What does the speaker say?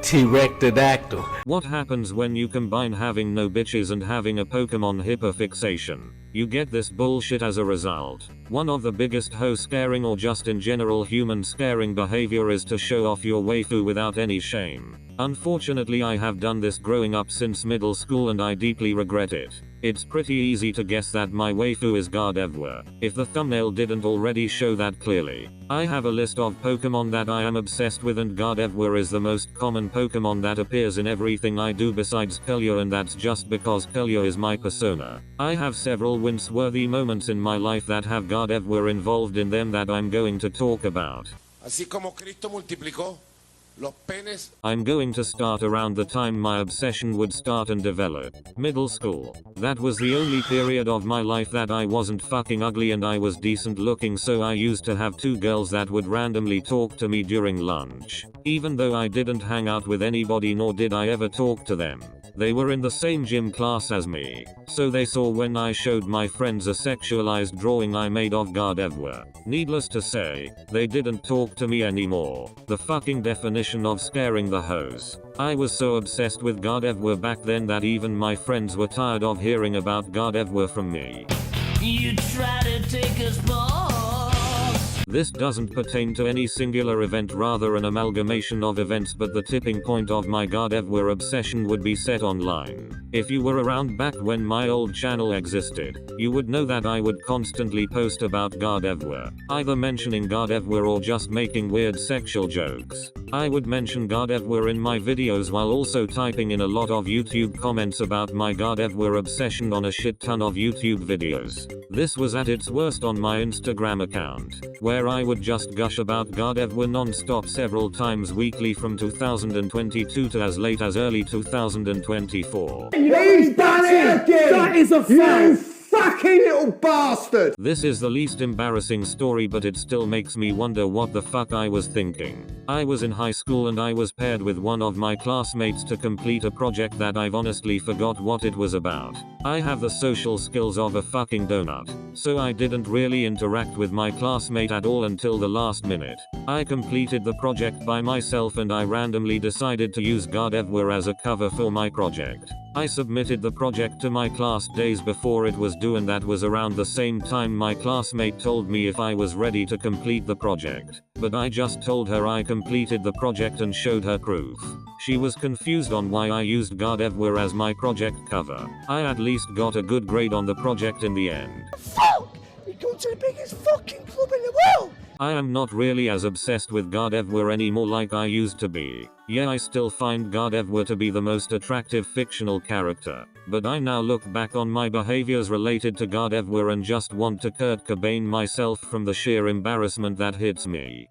T-Rectodactyl. What happens when you combine having no bitches and having a Pokemon hyperfixation? You get this bullshit as a result. One of the biggest hoe scaring or just in general human scaring behavior is to show off your waifu without any shame. Unfortunately, I have done this growing up since middle school and I deeply regret it. It's pretty easy to guess that my waifu is Gardevoir, if the thumbnail didn't already show that clearly. I have a list of Pokemon that I am obsessed with and Gardevoir is the most common Pokemon that appears in everything I do besides Kirlia, and that's just because Kirlia is my persona. I have several wince-worthy moments in my life that have Gardevoir involved in them that I'm going to talk about. Así como Cristo multiplicó los penes. I'm going to start around the time my obsession would start and develop. Middle school. That was the only period of my life that I wasn't fucking ugly and I was decent looking, so I used to have two girls that would randomly talk to me during lunch. Even though I didn't hang out with anybody nor did I ever talk to them. They were in the same gym class as me, so they saw when I showed my friends a sexualized drawing I made of Gardevoir. Needless to say, they didn't talk to me anymore. The fucking definition of scaring the hoes. I was so obsessed with Gardevoir back then that even my friends were tired of hearing about Gardevoir from me. You try to take us both. This doesn't pertain to any singular event, rather an amalgamation of events, but the tipping point of my Gardevoir obsession would be set online. If you were around back when my old channel existed, you would know that I would constantly post about Gardevoir, either mentioning Gardevoir or just making weird sexual jokes. I would mention Gardevoir in my videos while also typing in a lot of YouTube comments about my Gardevoir obsession on a shit ton of YouTube videos. This was at its worst on my Instagram account, where I would just gush about Gardevoir non-stop several times weekly from 2022 to as late as early 2024. He's done it again! That is a fact! Fucking little bastard! This is the least embarrassing story, but it still makes me wonder what the fuck I was thinking. I was in high school and I was paired with one of my classmates to complete a project that I've honestly forgot what it was about. I have the social skills of a fucking donut, so I didn't really interact with my classmate at all until the last minute. I completed the project by myself and I randomly decided to use Gardevoir as a cover for my project. I submitted the project to my class days before it was due, and that was around the same time my classmate told me if I was ready to complete the project. But I just told her I completed the project and showed her proof. She was confused on why I used Gardevoir as my project cover. I at least got a good grade on the project in the end. Fuck! We go to the biggest fucking club in the world! I am not really as obsessed with Gardevoir anymore like I used to be. Yeah, I still find Gardevoir to be the most attractive fictional character, but I now look back on my behaviors related to Gardevoir and just want to Kurt Cobain myself from the sheer embarrassment that hits me.